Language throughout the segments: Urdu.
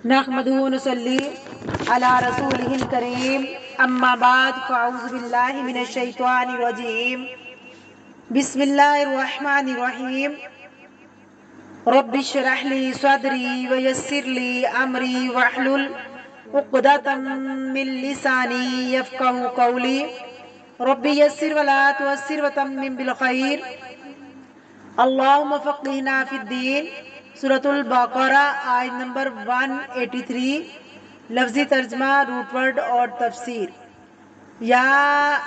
نحمدہ ونصلی علی رسولہ الکریم اما بعد فاعوذ باللہ من الشیطان الرجیم بسم اللہ الرحمن الرحیم رب اشرح لی صدری ویسر لی امری واحلل عقدۃ من لسانی یفقہوا قولی رب یسر ولا تعسر وتمم بالخیر اللہم فقہنا فی الدین۔ سورۃ البقرہ آیت نمبر 183۔ لفظی ترجمہ، روٹ ورڈ اور تفسیر۔ یا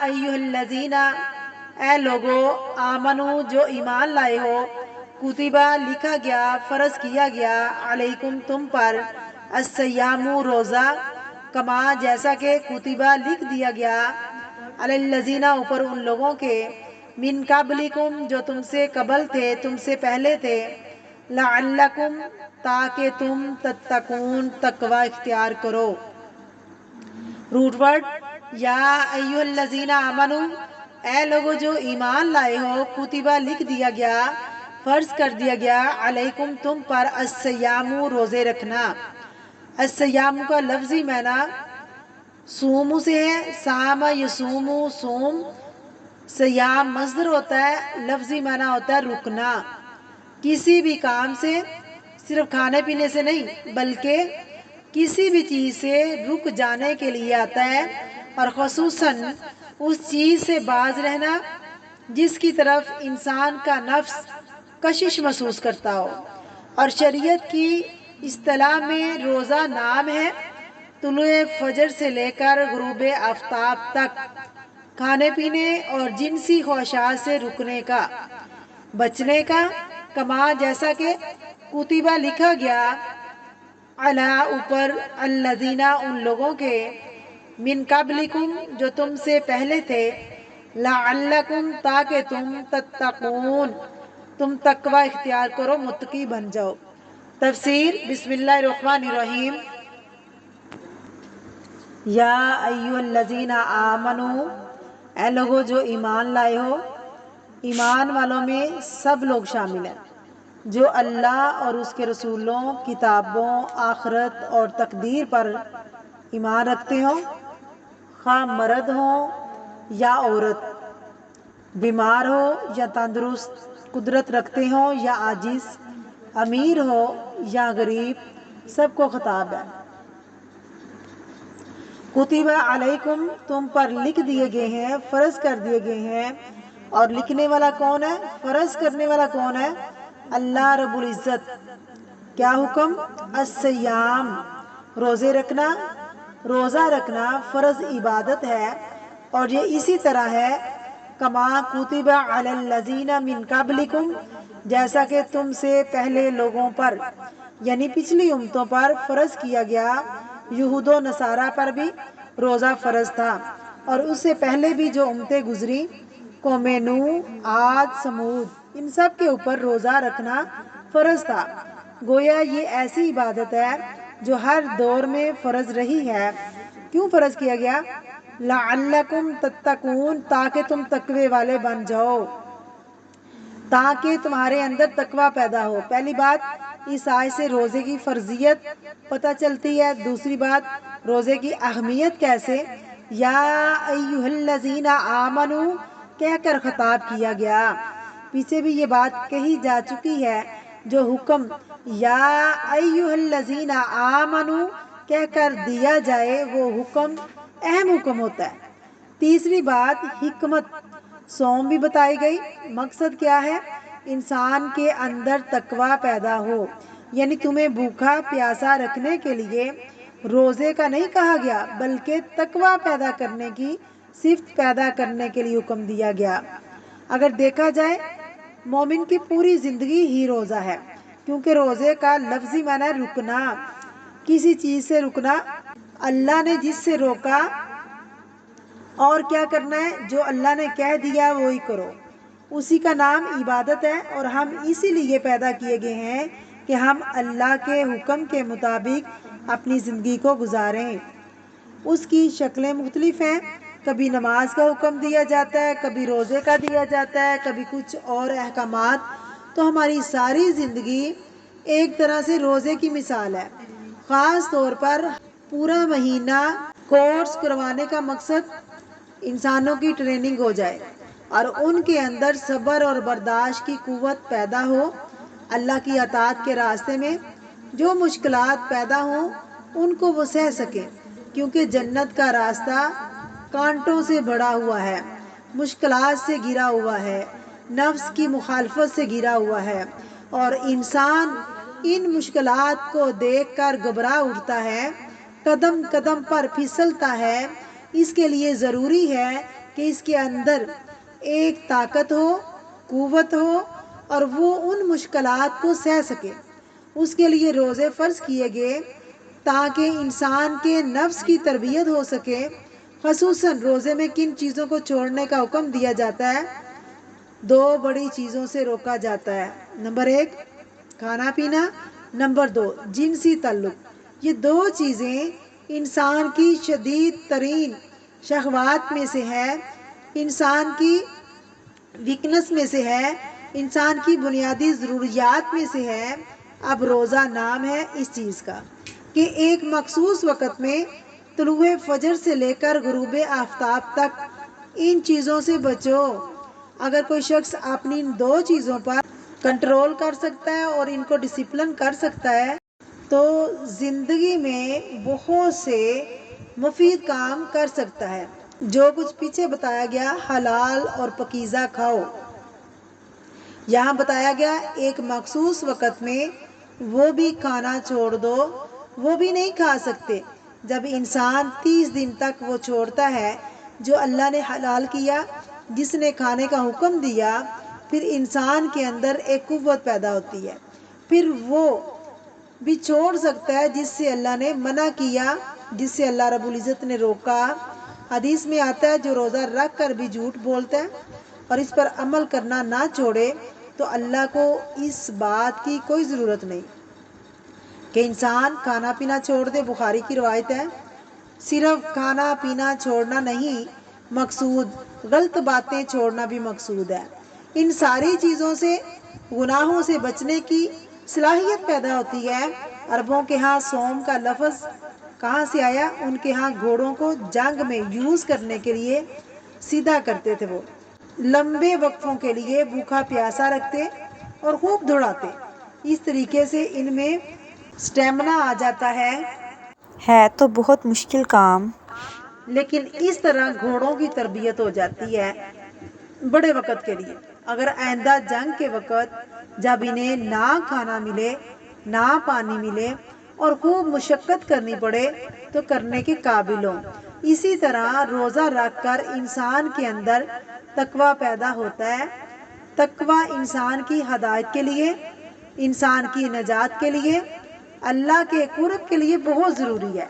ایھا الذین، اے لوگو، آمنو، جو ایمان لائے ہو، کتبہ، لکھا گیا، فرض کیا گیا، علیکم، تم پر، الصیام، روزہ، کما، جیسا کہ، کتبہ، لکھ دیا گیا، علی الذین، اوپر ان لوگوں کے، من قبلکم، جو تم سے قبل تھے، تم سے پہلے تھے، لعلکم، تاکہ تم، تتقون، تقوی اختیار کرو۔ روٹ ورڈ، یا ایھا الذین آمنو، اے لوگو جو ایمان لائے ہو، کتبہ، لکھ دیا گیا، فرض کر دیا گیا، علیکم، تم پر، الصیام، روزے رکھنا۔ الصیام کا لفظی معنی صوم سے ہے، صام یصوم، صوم، صیام مصدر ہوتا ہے، لفظی معنی ہوتا ہے رکنا، کسی بھی کام سے، صرف کھانے پینے سے نہیں بلکہ کسی بھی چیز سے رک جانے کے لیے آتا ہے، اور خصوصاً اس چیز سے باز رہنا جس کی طرف انسان کا نفس کشش محسوس کرتا ہو۔ اور شریعت کی اصطلاح میں روزہ نام ہے طلوع فجر سے لے کر غروب آفتاب تک کھانے پینے اور جنسی خواہشات سے رکنے کا، بچنے کا، کما، جیسا کہ، کتبہ، لکھا گیا، علی، اوپر، الذین، ان لوگوں کے، من قبلکم، جو تم سے پہلے تھے، لعلکم، تاکہ تم، تتقون، تم تقوی اختیار کرو، متقی بن جاؤ۔ تفسیر۔ بسم اللہ الرحمن الرحیم۔ یا ایھا الذین آمنو، اے لوگو جو ایمان لائے ہو، ایمان والوں میں سب لوگ شامل ہیں جو اللہ اور اس کے رسولوں، کتابوں، آخرت اور تقدیر پر ایمان رکھتے ہوں، خواہ مرد ہوں یا عورت، بیمار ہو یا تندرست، قدرت رکھتے ہوں یا عاجز، امیر ہو یا غریب، سب کو خطاب ہے۔ کتبہ علیکم، تم پر لکھ دیے گئے ہیں، فرض کر دیے گئے ہیں، اور لکھنے والا کون ہے، فرض کرنے والا کون ہے، اللہ رب العزت۔ کیا حکم؟ الصیام، روزے رکھنا۔ روزہ رکھنا فرض عبادت ہے، اور یہ اسی طرح ہے، کما کتب علی الذین من قبلکم، جیسا کہ تم سے پہلے لوگوں پر، یعنی پچھلی امتوں پر فرض کیا گیا۔ یہود و نصارہ پر بھی روزہ فرض تھا، اور اس سے پہلے بھی جو امتیں گزری، قوم نوح، عاد، سمود، ان سب کے اوپر روزہ رکھنا فرض تھا۔ گویا یہ ایسی عبادت ہے جو ہر دور میں فرض رہی ہے۔ کیوں فرض کیا گیا؟ لعلکم تتقون، تاکہ تم تقوی والے بن جاؤ، تاکہ تمہارے اندر تقوی پیدا ہو۔ پہلی بات، اس آیت سے روزے کی فرضیت پتہ چلتی ہے۔ دوسری بات، روزے کی اہمیت کیسے، یا ایھا الذین آمنو کہہ کر خطاب کیا گیا۔ پیچھے بھی یہ بات کہی جا چکی ہے، جو حکم یا ایھا الذین آمنو کہہ کر دیا جائے وہ حکم اہم حکم ہوتا ہے۔ تیسری بات، حکمت، صوم بھی بتائی گئی۔ مقصد کیا ہے؟ انسان کے اندر تقوی پیدا ہو، یعنی تمہیں بھوکا پیاسا رکھنے کے لیے روزے کا نہیں کہا گیا، بلکہ تقوی پیدا کرنے کی، صفت پیدا کرنے کے لیے حکم دیا گیا۔ اگر دیکھا جائے، مومن کی پوری زندگی ہی روزہ ہے، کیونکہ روزے کا لفظی معنی ہے رکنا، کسی چیز سے رکنا۔ اللہ نے جس سے روکا، اور کیا کرنا ہے، جو اللہ نے کہہ دیا وہی کرو، اسی کا نام عبادت ہے۔ اور ہم اسی لیے پیدا کیے گئے ہیں کہ ہم اللہ کے حکم کے مطابق اپنی زندگی کو گزاریں۔ اس کی شکلیں مختلف ہیں، کبھی نماز کا حکم دیا جاتا ہے، کبھی روزے کا دیا جاتا ہے، کبھی کچھ اور احکامات۔ تو ہماری ساری زندگی ایک طرح سے روزے کی مثال ہے۔ خاص طور پر پورا مہینہ کورس کروانے کا مقصد انسانوں کی ٹریننگ ہو جائے اور ان کے اندر صبر اور برداشت کی قوت پیدا ہو، اللہ کی اطاعت کے راستے میں جو مشکلات پیدا ہوں ان کو وہ سہ سکے، کیونکہ جنت کا راستہ کانٹوں سے بھرا ہوا ہے، مشکلات سے گھرا ہوا ہے، نفس کی مخالفت سے گھرا ہوا ہے، اور انسان ان مشکلات کو دیکھ کر گھبرا اٹھتا ہے، قدم قدم پر پھسلتا ہے۔ اس کے لیے ضروری ہے کہ اس کے اندر ایک طاقت ہو، قوت ہو، اور وہ ان مشکلات کو سہ سکے۔ اس کے لیے روزے فرض کیے گئے تاکہ انسان کے نفس کی تربیت ہو سکے۔ خصوصاً روزے میں کن چیزوں کو چھوڑنے کا حکم دیا جاتا ہے؟ 2 بڑی چیزوں سے روکا جاتا ہے۔ نمبر 1 کھانا پینا، نمبر 2 جنسی تعلق۔ یہ 2 چیزیں انسان کی شدید ترین شہوات میں سے ہے، انسان کی ویکنس میں سے ہے، انسان کی بنیادی ضروریات میں سے ہے۔ اب روزہ نام ہے اس چیز کا کہ ایک مخصوص وقت میں طلوع فجر سے لے کر غروب آفتاب تک ان چیزوں سے بچو۔ اگر کوئی شخص اپنی ان 2 چیزوں پر کنٹرول کر سکتا ہے اور ان کو ڈسپلن کر سکتا ہے تو زندگی میں بہت سے مفید کام کر سکتا ہے۔ جو کچھ پیچھے بتایا گیا حلال اور پاکیزہ کھاؤ، یہاں بتایا گیا ایک مخصوص وقت میں وہ بھی کھانا چھوڑ دو، وہ بھی نہیں کھا سکتے۔ جب انسان 30 دن تک وہ چھوڑتا ہے جو اللہ نے حلال کیا، جس نے کھانے کا حکم دیا، پھر انسان کے اندر ایک قوت پیدا ہوتی ہے، پھر وہ بھی چھوڑ سکتا ہے جس سے اللہ نے منع کیا، جس سے اللہ رب العزت نے روکا۔ حدیث میں آتا ہے جو روزہ رکھ کر بھی جھوٹ بولتا ہے اور اس پر عمل کرنا نہ چھوڑے تو اللہ کو اس بات کی کوئی ضرورت نہیں کہ انسان کھانا پینا چھوڑ دے۔ بخاری کی روایت ہے۔ صرف کھانا پینا چھوڑنا نہیں مقصود، غلط باتیں چھوڑنا بھی مقصود ہے۔ ان ساری چیزوں سے، گناہوں سے بچنے کی صلاحیت پیدا ہوتی ہے۔ عربوں کے ہاں صوم کا لفظ کہاں سے آیا؟ ان کے ہاں گھوڑوں کو جنگ میں یوز کرنے کے لیے سیدھا کرتے تھے، وہ لمبے وقفوں کے لیے بھوکا پیاسا رکھتے اور خوب دوڑاتے، اس طریقے سے ان میں سٹیمنا آ جاتا ہے تو بہت مشکل کام۔ لیکن اس طرح گھوڑوں کی تربیت ہو جاتی ہے بڑے وقت کے لیے۔ اگر آئندہ جنگ کے وقت جب انہیں نہ کھانا ملے، نہ پانی ملے اور خوب مشقت کرنی پڑے تو کرنے کے قابل ہوں۔ اسی طرح روزہ رکھ کر انسان کے اندر تقویٰ پیدا ہوتا ہے۔ تقویٰ انسان کی ہدایت کے لیے، انسان کی نجات کے لیے، اللہ کے قرب کے لیے بہت ضروری ہے۔